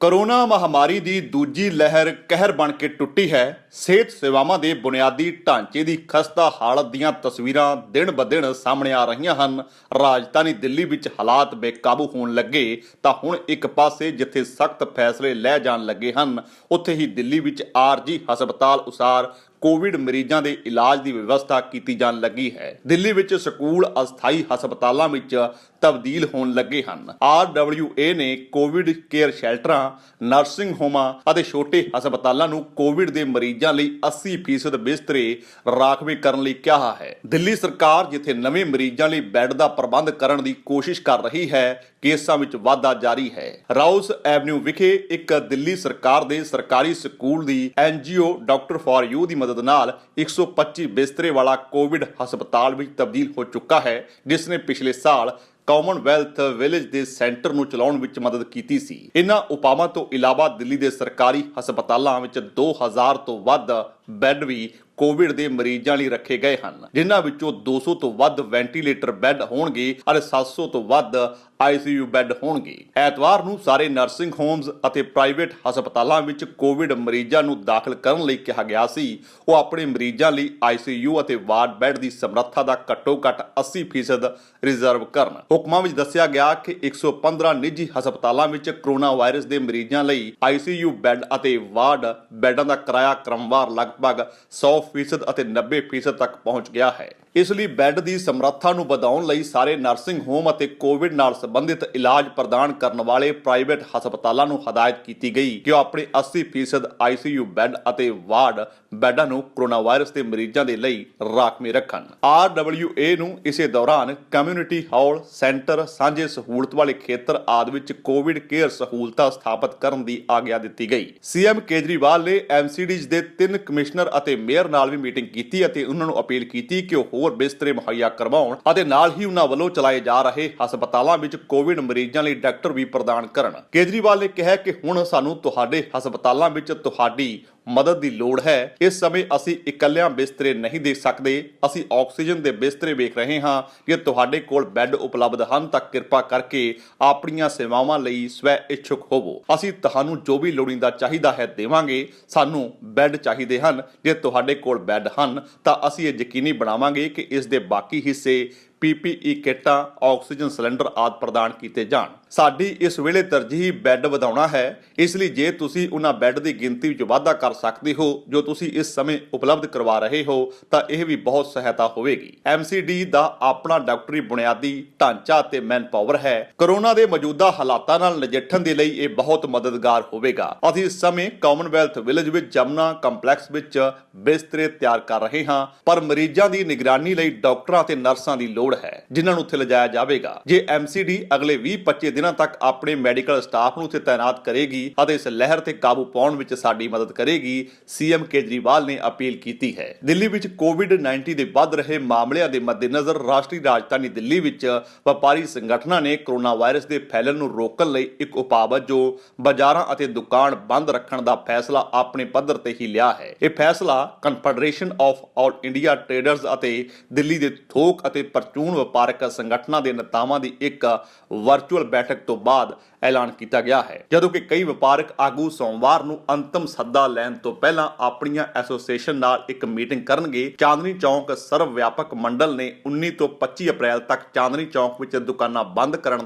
Corona ਮਹਾਮਾਰੀ ਦੀ ਦੂਜੀ ਲਹਿਰ ਕਹਿਰ ਬਣ ਕੇ ਟੁੱਟੀ ਹੈ। ਸਿਹਤ ਸੇਵਾਵਾਂ ਦੇ ਬੁਨਿਆਦੀ ਢਾਂਚੇ ਦੀ ਖਸਤਾ ਹਾਲਤ ਦੀਆਂ ਤਸਵੀਰਾਂ ਦਿਨ ਬ ਦਿਨ ਸਾਹਮਣੇ ਆ ਰਹੀਆਂ ਹਨ। ਰਾਜਧਾਨੀ ਦਿੱਲੀ ਵਿੱਚ ਹਾਲਾਤ ਬੇਕਾਬੂ ਹੋਣ ਲੱਗੇ ਤਾਂ ਹੁਣ ਇੱਕ ਪਾਸੇ ਜਿੱਥੇ ਸਖਤ ਫੈਸਲੇ ਲੈ ਜਾਣ ਲੱਗੇ ਹਨ, ਉੱਥੇ ਹੀ ਦਿੱਲੀ ਵਿੱਚ ਆਰਜੀ ਹਸਪਤਾਲ ਉਸਾਰ ਕੋਵਿਡ ਮਰੀਜ਼ਾਂ ਦੇ ਇਲਾਜ ਦੀ ਵਿਵਸਥਾ ਕੀਤੀ ਜਾਣ ਲੱਗੀ ਹੈ। ਦਿੱਲੀ ਵਿੱਚ ਸਕੂਲ ਅਸਥਾਈ ਹਸਪਤਾਲਾਂ ਵਿੱਚ ਤਬਦੀਲ ਹੋਣ ਲੱਗੇ ਹਨ। RWA ਨੇ ਕੋਵਿਡ ਕੇਅਰ ਸ਼ੈਲਟਰਾਂ, ਨਰਸਿੰਗ ਹੋਮਾਂ ਅਤੇ ਛੋਟੇ ਹਸਪਤਾਲਾਂ ਨੂੰ ਕੋਵਿਡ ਦੇ ਮਰੀਜ਼ਾਂ ਲਈ 80% ਬਿਸਤਰੇ ਰਾਖਵੇਂ ਕਰਨ ਲਈ ਕਿਹਾ ਹੈ। ਦਿੱਲੀ ਸਰਕਾਰ ਜਿੱਥੇ ਨਵੇਂ ਮਰੀਜ਼ਾਂ ਲਈ ਬੈੱਡ ਦਾ ਪ੍ਰਬੰਧ ਕਰਨ ਦੀ ਕੋਸ਼ਿਸ਼ ਕਰ ਰਹੀ ਹੈ, ਕੇਸਾਂ ਵਿੱਚ ਵਾਧਾ ਜਾਰੀ ਹੈ। ਰਾਉਸ ਐਵਨਿਊ ਵਿਖੇ ਇੱਕ ਦਿੱਲੀ ਸਰਕਾਰ ਦੇ ਸਰਕਾਰੀ school the NGO doctor for you ਦੀ ਮਦਦ ਨਾਲ 125 ਬਿਸਤਰੇ ਵਾਲਾ ਕੋਵਿਡ ਹਸਪਤਾਲ ਵਿੱਚ ਤਬਦੀਲ ਹੋ ਚੁੱਕਾ ਹੈ, ਜਿਸ ਨੇ ਪਿਛਲੇ ਸਾਲ ਕਾਮਨਵੈਲਥ ਵਿਲੇਜ ਦੇ ਸੈਂਟਰ ਨੂੰ ਚਲਾਉਣ ਵਿੱਚ ਮਦਦ ਕੀਤੀ ਸੀ। ਇਨ੍ਹਾਂ ਉਪਾਵਾਂ ਤੋਂ ਇਲਾਵਾ ਦਿੱਲੀ ਦੇ ਸਰਕਾਰੀ ਹਸਪਤਾਲਾਂ ਵਿੱਚ 2000 ਤੋਂ ਵੱਧ ਬੈੱਡ ਵੀ ਕੋਵਿਡ ਦੇ ਮਰੀਜ਼ਾਂ ਲਈ ਰੱਖੇ ਗਏ ਹਨ, ਜਿਨ੍ਹਾਂ ਵਿੱਚੋਂ 200 ਤੋਂ ਵੱਧ ਵੈਂਟੀਲੇਟਰ ਬੈੱਡ ਹੋਣਗੇ ਅਤੇ 700 ਤੋਂ ਵੱਧ ICU ਬੈੱਡ ਹੋਣਗੇ। ਐਤਵਾਰ ਨੂੰ ਸਾਰੇ ਨਰਸਿੰਗ ਹੋਮਸ ਅਤੇ ਪ੍ਰਾਈਵੇਟ ਹਸਪਤਾਲਾਂ ਵਿੱਚ ਕੋਵਿਡ ਮਰੀਜ਼ਾਂ ਨੂੰ ਦਾਖਲ ਕਰਨ ਲਈ ਕਿਹਾ ਗਿਆ ਸੀ ਉਹ ਆਪਣੇ ਮਰੀਜ਼ਾਂ ਲਈ ICU ਅਤੇ ਵਾਰਡ ਬੈੱਡ ਦੀ ਸਮਰੱਥਾ ਦਾ ਘੱਟੋ-ਘੱਟ 80% ਰਿਜ਼ਰਵ ਕਰਨ। ਹੁਕਮਾਂ ਵਿੱਚ ਦੱਸਿਆ ਗਿਆ ਕਿ 115 ਨਿੱਜੀ ਹਸਪਤਾਲਾਂ ਵਿੱਚ ਕੋਰੋਨਾ ਵਾਇਰਸ ਦੇ ਮਰੀਜ਼ਾਂ ਲਈ ICU ਬੈੱਡ ਅਤੇ ਵਾਰਡ ਬੈੱਡਾਂ ਦਾ ਕਿਰਾਇਆ ਕ੍ਰਮਵਾਰ ਲਗਭਗ 100% ਅਤੇ 90% ਤੱਕ ਪਹੁੰਚ ਗਿਆ ਹੈ। ਇਸ ਲਈ ਬੈੱਡ ਦੀ ਸਮਰੱਥਾ ਨੂੰ ਵਧਾਉਣ ਲਈ ਸਾਰੇ ਨਰਸਿੰਗ ਹੋਮ ਅਤੇ ਕੋਵਿਡ ਨਾਲ ਸੰਬੰਧਿਤ ਇਲਾਜ ਪ੍ਰਦਾਨ ਕਰਨ ਵਾਲੇ ਪ੍ਰਾਈਵੇਟ ਹਸਪਤਾਲਾਂ ਨੂੰ ਹਦਾਇਤ ਕੀਤੀ ਗਈ ਕਿ ਉਹ ਆਪਣੇ 80% ICU ਬੈੱਡ ਅਤੇ ਵਾਰਡ ਬੈੱਡਾਂ ਨੂੰ ਕੋਰੋਨਾ ਵਾਇਰਸ ਦੇ ਮਰੀਜ਼ਾਂ ਦੇ ਲਈ ਰਾਖਵੇਂ ਰੱਖਣ। RWA ਨੂੰ ਇਸੇ ਦੌਰਾਨ ਕਮਿਊਨਿਟੀ ਹਾਲ, ਸੈਂਟਰ, ਸਾਂਝੇ ਸਹੂਲਤ ਵਾਲੇ ਖੇਤਰ ਆਦਿ ਵਿੱਚ ਕੋਵਿਡ ਕੇਅਰ ਸਹੂਲਤਾਂ ਸਥਾਪਿਤ ਕਰਨ ਦੀ ਆਗਿਆ ਦਿੱਤੀ ਗਈ। CM ਕੇਜਰੀਵਾਲ ਨੇ MCDs ਦੇ 3 ਕਮਿਸ਼ਨਰ ਅਤੇ ਮੇਅਰ ਨਾਲ ਵੀ ਮੀਟਿੰਗ ਕੀਤੀ ਅਤੇ ਉਹਨਾਂ ਨੂੰ ਅਪੀਲ ਕੀਤੀ ਕਿ ਉਹ ਹੋਰ ਬਿਸਤਰੇ ਮੁਹੱਈਆ ਕਰਵਾਉਣ ਅਤੇ ਨਾਲ ਹੀ ਉਹਨਾਂ ਵੱਲੋਂ ਚਲਾਏ ਜਾ ਰਹੇ ਹਸਪਤਾਲਾਂ ਵਿੱਚ ਕੋਵਿਡ ਮਰੀਜ਼ਾਂ ਲਈ ਡਾਕਟਰ ਵੀ ਪ੍ਰਦਾਨ ਕਰਨ। ਕੇਜਰੀਵਾਲ ਨੇ ਕਿਹਾ ਕਿ ਹੁਣ ਸਾਨੂੰ ਤੁਹਾਡੇ ਹਸਪਤਾਲਾਂ ਵਿੱਚ ਤੁਹਾਡੀ ਮਦਦ ਦੀ ਲੋੜ ਹੈ। ਇਸ ਸਮੇਂ ਅਸੀਂ ਇਕੱਲਿਆਂ ਬਿਸਤਰੇ ਨਹੀਂ ਦੇ ਸਕਦੇ, ਅਸੀਂ ਆਕਸੀਜਨ ਦੇ ਬਿਸਤਰੇ ਵੇਖ ਰਹੇ ਹਾਂ। ਜੇ ਤੁਹਾਡੇ ਕੋਲ ਬੈੱਡ ਉਪਲਬਧ ਹਨ ਤਾਂ ਕਿਰਪਾ ਕਰਕੇ ਆਪਣੀਆਂ ਸੇਵਾਵਾਂ ਲਈ ਸਵੈ ਇੱਛੁਕ ਹੋਵੋ। ਅਸੀਂ ਤੁਹਾਨੂੰ ਜੋ ਵੀ ਲੋੜੀਂਦਾ ਚਾਹੀਦਾ ਹੈ ਦੇਵਾਂਗੇ। ਸਾਨੂੰ ਬੈੱਡ ਚਾਹੀਦੇ ਹਨ। ਜੇ ਤੁਹਾਡੇ ਕੋਲ ਬੈੱਡ ਹਨ ਤਾਂ ਅਸੀਂ ਇਹ ਯਕੀਨੀ ਬਣਾਵਾਂਗੇ ਕਿ ਇਸ ਦੇ ਬਾਕੀ ਹਿੱਸੇ PPE ਕਿੱਟਾਂ, ਆਕਸੀਜਨ ਸਿਲੰਡਰ ਆਦਿ ਪ੍ਰਦਾਨ ਕੀਤੇ ਜਾਣ। ਸਾਡੀ ਇਸ ਵੇਲੇ ਤਰਜੀਹ ਬੈੱਡ ਵਧਾਉਣਾ ਹੈ। ਇਸ ਲਈ ਜੇ ਤੁਸੀਂ ਉਹਨਾਂ ਬੈੱਡ ਦੀ ਗਿਣਤੀ ਵਿੱਚ ਵਾਧਾ ਕਰ ਸਕਦੇ ਹੋ ਜੋ ਤੁਸੀਂ ਇਸ ਸਮੇਂ ਉਪਲਬਧ ਕਰਵਾ ਰਹੇ ਹੋ ਤਾਂ ਇਹ ਵੀ ਬਹੁਤ ਸਹਾਇਤਾ ਹੋਵੇਗੀ। MCD ਦਾ ਆਪਣਾ ਡਾਕਟਰੀ ਬੁਨਿਆਦੀ ਢਾਂਚਾ ਅਤੇ ਮੈਨ ਪਾਵਰ ਹੈ। ਕੋਰੋਨਾ ਦੇ ਮੌਜੂਦਾ ਹਾਲਾਤਾਂ ਨਾਲ ਨਜਿੱਠਣ ਦੇ ਲਈ ਇਹ ਬਹੁਤ ਮਦਦਗਾਰ ਹੋਵੇਗਾ। ਅਸੀਂ ਇਸ ਸਮੇਂ ਕਾਮਨਵੈਲਥ ਵਿਲੇਜ ਵਿੱਚ ਜਮਨਾ ਕੰਪਲੈਕਸ ਵਿੱਚ ਬਿਸਤਰੇ ਤਿਆਰ ਕਰ ਰਹੇ ਹਾਂ, ਪਰ ਮਰੀਜ਼ਾਂ ਦੀ ਨਿਗਰਾਨੀ ਲਈ ਡਾਕਟਰਾਂ ਅਤੇ ਨਰਸਾਂ ਦੀ ਲੋੜ ਹੈ ਜਿਨ੍ਹਾਂ ਨੂੰ ਉੱਥੇ ਲਿਜਾਇਆ ਜਾਵੇਗਾ। ਜੇ MCD ਅਗਲੇ 20-25 ਦਿਨਾਂ ਤੱਕ ਆਪਣੇ ਮੈਡੀਕਲ ਸਟਾਫ ਨੂੰ ਉੱਥੇ ਤਾਇਨਾਤ ਕਰੇਗੀ ਅਤੇ ਇਸ ਲਹਿਰ ਤੇ ਕਾਬੂ ਪਾਉਣ ਵਿੱਚ ਸਾਡੀ ਮਦਦ ਕਰੇਗੀ, CM ਕੇਜਰੀਵਾਲ ਨੇ ਅਪੀਲ ਕੀਤੀ ਹੈ। ਦਿੱਲੀ ਵਿੱਚ COVID-19 ਦੇ ਵੱਧ ਰਹੇ ਮਾਮਲਿਆਂ ਦੇ ਮੱਦੇਨਜ਼ਰ ਰਾਸ਼ਟਰੀ ਰਾਜਧਾਨੀ ਦਿੱਲੀ ਵਿੱਚ ਵਪਾਰੀ ਸੰਗਠਨਾਂ ਨੇ ਕੋਰੋਨਾ ਵਾਇਰਸ ਦੇ ਫੈਲਣ ਨੂੰ ਰੋਕਣ ਲਈ ਇੱਕ ਉਪਾਅ ਵਜੋਂ ਬਾਜ਼ਾਰਾਂ ਅਤੇ ਦੁਕਾਨ ਬੰਦ ਰੱਖਣ ਦਾ ਫੈਸਲਾ ਆਪਣੇ ਪੱਧਰ ਤੇ ਹੀ ਲਿਆ ਹੈ। ਇਹ ਫੈਸਲਾ confederation of all India traders ਅਤੇ ਦਿੱਲੀ ਦੇ ਥੋਕ ਅਤੇ ਪਰਚੂਨ ਵਪਾਰਕ ਸੰਗਠਨਾਂ ਦੇ ਨੇਤਾਵਾਂ ਦੀ ਇੱਕ ਵਰਚੁਅਲ ਬੈਠਕ ਤੋਂ ਬਾਅਦ ਐਲਾਨ ਕੀਤਾ ਗਿਆ ਹੈ, ਜਦੋਂ ਕਿ ਕਈ ਵਪਾਰਕ ਆਗੂ ਸੋਮਵਾਰ ਨੂੰ ਅੰਤਮ ਸੱਦਾ ਲੈਣ ਤੋਂ ਪਹਿਲਾਂ ਆਪਣੀਆਂ ਐਸੋਸੀਏਸ਼ਨ ਨਾਲ ਇੱਕ ਮੀਟਿੰਗ ਕਰਨਗੇ। ਚਾਂਦਨੀ ਚੌਕ ਸਰਵ ਵਿਆਪਕ ਮੰਡਲ ਨੇ 19 ਤੋਂ 25 ਅਪ੍ਰੈਲ ਤੱਕ ਚਾਂਦਨੀ ਚੌਕ ਵਿੱਚ ਦੁਕਾਨਾਂ ਬੰਦ ਕਰਨ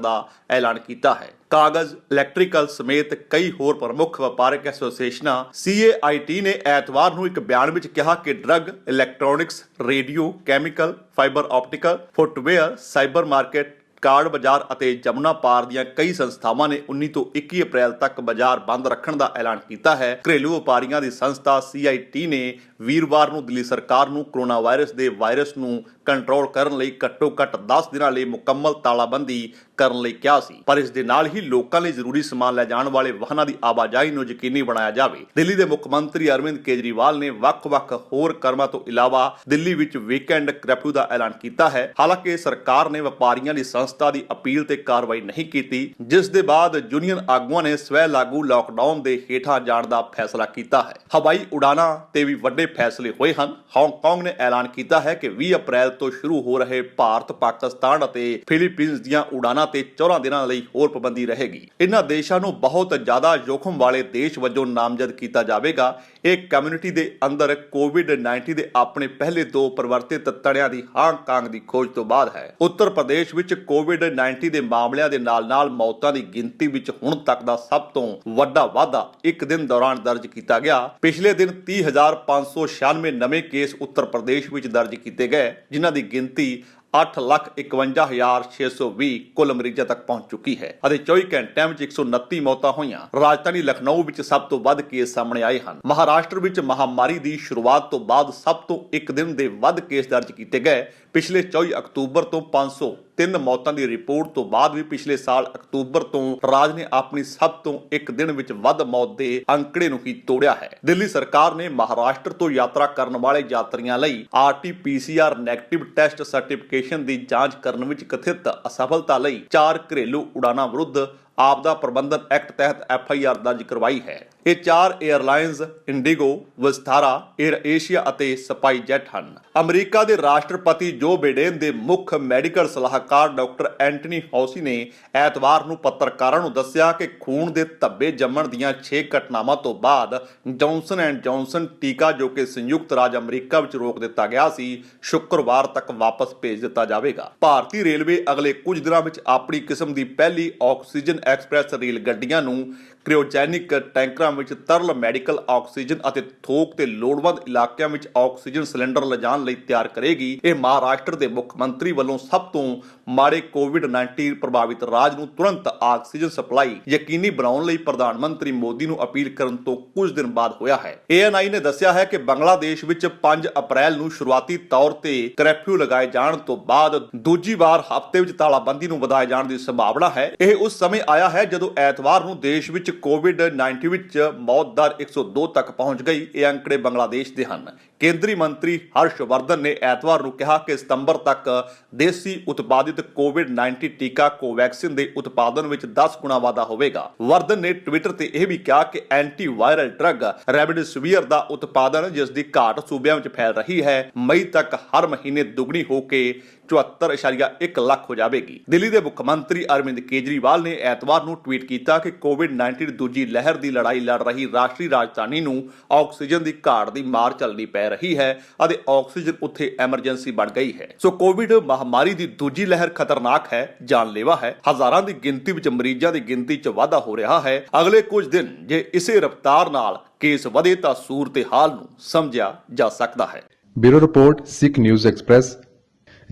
ਦਾ ਐਲਾਨ ਕੀਤਾ ਹੈ। ਕਾਗਜ਼, ਇਲੈਕਟ੍ਰੀਕਲ ਸਮੇਤ ਕਈ ਹੋਰ ਪ੍ਰਮੁੱਖ ਵਪਾਰਕ ਐਸੋਸੀਏਸ਼ਨਾਂ CAIT ਨੇ ਐਤਵਾਰ ਨੂੰ ਇੱਕ ਬਿਆਨ ਵਿੱਚ ਕਿਹਾ ਕਿ drug, electronics, radio, chemical, fibre optical, footwear, cyber market, card ਬਾਜ਼ਾਰ ਅਤੇ ਜਮਨਾ ਪਾਰ ਦੀਆਂ ਕਈ ਸੰਸਥਾਵਾਂ ਨੇ 19 ਤੋਂ 21 ਅਪ੍ਰੈਲ ਤੱਕ ਬਾਜ਼ਾਰ ਬੰਦ ਰੱਖਣ ਦਾ ਐਲਾਨ ਕੀਤਾ ਹੈ। ਘਰੇਲੂ ਵਪਾਰੀਆਂ ਦੀ ਸੰਸਥਾ CIT ਨੇ ਵੀਰਵਾਰ ਨੂੰ ਦਿੱਲੀ ਸਰਕਾਰ ਨੂੰ ਕੋਰੋਨਾ ਵਾਇਰਸ ਦੇ ਵਾਇਰਸ ਨੂੰ ਕੰਟਰੋਲ ਕਰਨ ਲਈ ਘੱਟੋ-ਘੱਟ 10 ਦਿਨਾਂ ਲਈ ਮੁਕੰਮਲ ਤਾਲਾਬੰਦੀ ਕਰਨ ਲਈ ਕਿਹਾ ਸੀ, ਪਰ ਇਸ ਦੇ ਨਾਲ ਹੀ ਲੋਕਾਂ ਲਈ ਜ਼ਰੂਰੀ ਸਮਾਨ ਲੈ ਜਾਣ ਵਾਲੇ ਵਾਹਨਾਂ ਦੀ ਆਵਾਜਾਈ ਨੂੰ ਯਕੀਨੀ ਬਣਾਇਆ ਜਾਵੇ। ਦਿੱਲੀ ਦੇ ਮੁੱਖ ਮੰਤਰੀ ਅਰਵਿੰਦ ਕੇਜਰੀਵਾਲ ਨੇ ਵੱਖ-ਵੱਖ ਹੋਰ ਕਰਮਾਂ ਤੋਂ ਇਲਾਵਾ ਦਿੱਲੀ ਵਿੱਚ ਵੀਕਐਂਡ ਕਰਫਿਊ ਦਾ ਐਲਾਨ ਕੀਤਾ ਹੈ। ਹਾਲਾਂਕਿ ਸਰਕਾਰ ਨੇ ਵਪਾਰੀਆਂ ਦੀ ਸੰਸਥਾ ਦੀ ਅਪੀਲ ਤੇ ਕਾਰਵਾਈ ਨਹੀਂ ਕੀਤੀ, ਜਿਸ ਦੇ ਬਾਅਦ ਯੂਨੀਅਨ ਆਗੂਆਂ ਨੇ ਸਵੈ ਲਾਗੂ ਲਾਕਡਾਊਨ ਦੇ ਹੇਠਾਂ ਜਾਣ ਦਾ ਫੈਸਲਾ ਕੀਤਾ ਹੈ। ਹਵਾਈ ਉਡਾਨਾਂ ਤੇ ਵੀ ਵੱਡੇ ਫੈਸਲੇ ਹੋਏ ਹਨ। ਹਾਂਗਕਾਂਗ ਨੇ ਐਲਾਨ ਕੀਤਾ ਹੈ ਕਿ 20 ਅਪ੍ਰੈਲ ਤੋਂ ਸ਼ੁਰੂ ਹੋ ਰਹੇ ਭਾਰਤ, ਪਾਕਿਸਤਾਨ ਅਤੇ ਫਿਲੀਪੀਨਜ਼ ਦੀਆਂ ਉਡਾਣਾਂ ਤੇ 14 ਦਿਨਾਂ ਲਈ ਹੋਰ ਪਾਬੰਦੀ ਰਹੇਗੀ। ਇਹਨਾਂ ਦੇਸ਼ਾਂ ਨੂੰ ਬਹੁਤ ਜ਼ਿਆਦਾ ਜੋਖਮ ਵਾਲੇ ਦੇਸ਼ ਵਜੋਂ ਨਾਮਜ਼ਦ ਕੀਤਾ ਜਾਵੇਗਾ। ਇਹ ਕਮਿਊਨਿਟੀ ਦੇ ਅੰਦਰ ਕੋਵਿਡ-19 ਦੇ ਆਪਣੇ ਪਹਿਲੇ 2 ਪਰਿਵਰਤਿਤ ਤਣਿਆਂ ਦੀ ਹਾਂਗਕਾਂਗ ਦੀ ਖੋਜ ਤੋਂ ਬਾਅਦ ਹੈ। ਉੱਤਰ ਪ੍ਰਦੇਸ਼ ਵਿੱਚ ਕੋਵਿਡ-19 ਦੇ ਮਾਮਲਿਆਂ ਦੇ ਨਾਲ-ਨਾਲ ਮੌਤਾਂ ਦੀ ਗਿਣਤੀ ਵਿੱਚ ਹੁਣ ਤੱਕ ਦਾ ਸਭ ਤੋਂ ਵੱਡਾ ਵਾਧਾ ਇੱਕ ਦਿਨ ਦੌਰਾਨ ਦਰਜ ਕੀਤਾ ਗਿਆ। ਪਿਛਲੇ ਦਿਨ 30,596 ਨਵੇਂ ਕੇਸ ਉੱਤਰ ਪ੍ਰਦੇਸ਼ ਵਿੱਚ ਦਰਜ ਕੀਤੇ ਗਏ, ਜਿਨ੍ਹਾਂ ਦੀ ਗਿਣਤੀ 8,51,620 ਕੁੱਲ ਮਰੀਜ਼ਾਂ ਤੱਕ ਪਹੁੰਚ ਚੁੱਕੀ ਹੈ ਅਤੇ 24 ਘੰਟਿਆਂ ਵਿੱਚ 129 ਮੌਤਾਂ ਹੋਈਆਂ। ਰਾਜਧਾਨੀ ਲਖਨਊ ਵਿੱਚ ਸਭ ਤੋਂ ਵੱਧ ਕੇਸ ਸਾਹਮਣੇ ਆਏ ਹਨ। ਮਹਾਰਾਸ਼ਟਰ ਵਿੱਚ ਮਹਾਮਾਰੀ ਦੀ ਸ਼ੁਰੂਆਤ ਤੋਂ ਬਾਅਦ ਸਭ ਤੋਂ ਇੱਕ ਦਿਨ ਦੇ ਵੱਧ ਕੇਸ ਦਰਜ ਕੀਤੇ ਗਏ। ਪਿਛਲੇ 24 ਅਕਤੂਬਰ ਤੋਂ 503 ਮੌਤਾਂ ਦੀ ਰਿਪੋਰਟ ਤੋਂ ਬਾਅਦ ਵੀ ਪਿਛਲੇ ਸਾਲ ਅਕਤੂਬਰ ਤੋਂ ਰਾਜ ਨੇ ਆਪਣੀ ਸਭ ਤੋਂ ਇੱਕ ਦਿਨ ਵਿੱਚ ਵੱਧ ਮੌਤ ਦੇ ਅੰਕੜੇ ਨੂੰ ਹੀ ਤੋੜਿਆ ਹੈ। ਦਿੱਲੀ ਸਰਕਾਰ ਨੇ ਮਹਾਰਾਸ਼ਟਰ ਤੋਂ ਯਾਤਰਾ ਕਰਨ ਵਾਲੇ ਯਾਤਰੀਆਂ ਲਈ RT-PCR ਨੈਗੇਟਿਵ ਟੈਸਟ ਸਰਟੀਫਿਕੇਸ਼ਨ ਦੀ ਜਾਂਚ ਕਰਨ ਵਿੱਚ ਕਥਿਤ ਅਸਫਲਤਾ ਲਈ 4 ਘਰੇਲੂ ਉਡਾਣਾਂ ਵਿਰੁੱਧ ਆਪਦਾ ਪ੍ਰਬੰਧਨ ਐਕਟ ਤਹਿਤ FIR ਦਰਜ ਕਰਵਾਈ ਹੈ। ਇਹ 4 에ਅਰਲਾਈਨਜ਼ ਇੰਡੀਗੋ, ਵਿਸਤਾਰਾ, 에ਅਰ ਏਸ਼ੀਆ ਅਤੇ ਸਪਾਈਜੈਟ ਹਨ। ਅਮਰੀਕਾ ਦੇ ਰਾਸ਼ਟਰਪਤੀ ਜੋ ਬਾਈਡਨ ਦੇ ਮੁੱਖ ਮੈਡੀਕਲ ਸਲਾਹਕਾਰ ਡਾਕਟਰ ਐਂਟਨੀ ਫੌਸੀ ਨੇ ਐਤਵਾਰ ਨੂੰ ਪੱਤਰਕਾਰਾਂ ਨੂੰ ਦੱਸਿਆ ਕਿ ਖੂਨ ਦੇ ਧੱਬੇ ਜੰਮਣ ਦੀਆਂ 6 ਘਟਨਾਵਾਂ ਤੋਂ ਬਾਅਦ ਜੌਨਸਨ ਐਂਡ ਜੌਨਸਨ ਟੀਕਾ, ਜੋ ਕਿ ਸੰਯੁਕਤ ਰਾਜ ਅਮਰੀਕਾ ਵਿੱਚ ਰੋਕ ਦਿੱਤਾ ਗਿਆ ਸੀ, ਸ਼ੁੱਕਰਵਾਰ ਤੱਕ ਵਾਪਸ ਭੇਜ ਦਿੱਤਾ ਜਾਵੇਗਾ। ਭਾਰਤੀ ਰੇਲਵੇ ਅਗਲੇ ਕੁਝ ਦਿਨਾਂ ਵਿੱਚ ਆਪਣੀ ਕਿਸਮ ਦੀ ਪਹਿਲੀ ਆਕਸੀਜਨ ਐਕਸਪ੍ਰੈਸ ਰੇਲ ਗੱਡੀਆਂ ਨੂੰ ਕ੍ਰਿਓਜੈਨਿਕ ਟੈਂਕਰਾਂ ਵਿੱਚ ਤਰਲ ਮੈਡੀਕਲ ਆਕਸੀਜਨ ਅਤੇ ਥੋਕ ਤੇ ਲੋੜਵੰਦ ਇਲਾਕਿਆਂ ਵਿੱਚ ਆਕਸੀਜਨ ਸਿਲੰਡਰ ਲਿਜਾਣ ਲਈ ਤਿਆਰ ਕਰੇਗੀ। ਇਹ ਮਹਾਰਾਸ਼ਟਰ ਦੇ ਮੁੱਖ ਮੰਤਰੀ ਵੱਲੋਂ ਸਭ ਤੋਂ ਮਾੜੇ ਕੋਵਿਡ-19 ਪ੍ਰਭਾਵਿਤ ਰਾਜ ਨੂੰ ਤੁਰੰਤ ਆਕਸੀਜਨ ਸਪਲਾਈ ਯਕੀਨੀ ਬਣਾਉਣ ਲਈ ਪ੍ਰਧਾਨ ਮੰਤਰੀ ਮੋਦੀ ਨੂੰ ਅਪੀਲ ਕਰਨ ਤੋਂ ਕੁਝ ਦਿਨ ਬਾਅਦ ਹੋਇਆ ਹੈ। ANI ਨੇ ਦੱਸਿਆ ਹੈ ਕਿ ਬੰਗਲਾਦੇਸ਼ ਵਿੱਚ 5 ਅਪ੍ਰੈਲ ਨੂੰ ਸ਼ੁਰੂਆਤੀ ਤੌਰ ਤੇ ਕਰਫਿਊ ਲਗਾਏ ਜਾਣ ਤੋਂ ਬਾਅਦ ਦੂਜੀ ਵਾਰ ਹਫ਼ਤੇ ਵਿੱਚ ਤਾਲਾਬੰਦੀ ਨੂੰ ਵਧਾਏ ਜਾਣ ਦੀ ਸੰਭਾਵਨਾ ਹੈ। ਇਹ ਉਸ ਸਮੇਂ ਆਇਆ ਹੈ ਜਦੋਂ ਐਤਵਾਰ ਨੂੰ ਦੇਸ਼ ਵਿੱਚ ਕੋਵਿਡ-19 ਵਿੱਚ ਮੌਤ ਦਰ 102 ਤੱਕ ਪਹੁੰਚ ਗਈ। ਇਹ ਅੰਕੜੇ ਬੰਗਲਾਦੇਸ਼ ਦੇ ਹਨ। ਕੇਂਦਰੀ ਮੰਤਰੀ ਹਰਸ਼ਵਰਧਨ ਨੇ ਐਤਵਾਰ ਨੂੰ ਕਿਹਾ ਕਿ ਸਤੰਬਰ ਤੱਕ ਦੇਸੀ ਉਤਪਾਦਿਤ ਕੋਵਿਡ-19 ਟੀਕਾ ਕੋਵੈਕਸਿਨ ਦੇ ਉਤਪਾਦਨ ਵਿੱਚ 10 ਗੁਣਾ ਵਾਧਾ ਹੋਵੇਗਾ। ਵਰਧਨ ਨੇ ਟਵਿੱਟਰ ਤੇ ਇਹ ਵੀ ਕਿਹਾ ਕਿ ਐਂਟੀਵਾਇਰਲ ਡਰੱਗ ਰੈਮਡੇਸਿਵਿਰ ਦਾ ਉਤਪਾਦਨ, ਜਿਸ ਦੀ ਘਾਟ ਸੂਬਿਆਂ ਵਿੱਚ ਫੈਲ ਰਹੀ ਹੈ, ਮਈ ਤੱਕ ਹਰ ਮਹੀਨੇ ਦੁੱਗਣੀ ਹੋ ਕੇ 74.1 ਲੱਖ ਹੋ ਜਾਵੇਗੀ। ਦਿੱਲੀ ਦੇ ਮੁੱਖ ਮੰਤਰੀ ਅਰਵਿੰਦ ਕੇਜਰੀਵਾਲ ਨੇ ਐਤਵਾਰ ਨੂੰ ਟਵੀਟ ਕੀਤਾ ਕਿ ਕੋਵਿਡ-19 ਦੂਜੀ ਲਹਿਰ ਦੀ ਲੜਾਈ ਲੜ ਰਹੀ ਰਾਸ਼ਟਰੀ ਰਾਜਧਾਨੀ ਨੂੰ ਆਕਸੀਜਨ ਦੀ ਘਾਟ ਦੀ ਮਾਰ ਚੱਲਣੀ ਪੈ ਰਹੀ ਹੈ ਅਤੇ ਆਕਸੀਜਨ ਉੱਥੇ ਐਮਰਜੈਂਸੀ ਬਣ ਗਈ ਹੈ। ਸੋ ਕੋਵਿਡ ਮਹਾਮਾਰੀ ਦੀ ਦੂਜੀ ਲਹਿਰ ਖਤਰਨਾਕ ਹੈ, ਜਾਨਲੇਵਾ ਹੈ। ਹਜ਼ਾਰਾਂ ਦੀ ਗਿਣਤੀ ਵਿੱਚ ਮਰੀਜ਼ਾਂ ਦੀ ਗਿਣਤੀ 'ਚ ਵਾਧਾ ਹੋ ਰਿਹਾ ਹੈ। ਅਗਲੇ ਕੁਝ ਦਿਨ ਜੇ ਇਸੇ ਰਫ਼ਤਾਰ ਨਾਲ ਕੇਸ ਵਧੇ ਤਾਂ ਸੂਰਤ-ਏ-ਹਾਲ ਨੂੰ ਸਮਝਿਆ ਜਾ ਸਕਦਾ ਹੈ। ਬਿਊਰੋ ਰਿਪੋਰਟ, ਸਿੱਖ ਨਿਊਜ਼ ਐਕਸਪ੍ਰੈਸ।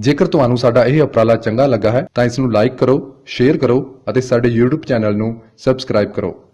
ਜੇਕਰ ਤੁਹਾਨੂੰ ਸਾਡਾ ਇਹ ਉਪਰਾਲਾ ਚੰਗਾ ਲੱਗਾ ਹੈ ਤਾਂ ਇਸ ਨੂੰ ਲਾਈਕ ਕਰੋ, ਸ਼ੇਅਰ ਕਰੋ ਅਤੇ ਸਾਡੇ YouTube ਚੈਨਲ ਨੂੰ ਸਬਸਕ੍ਰਾਈਬ ਕਰੋ।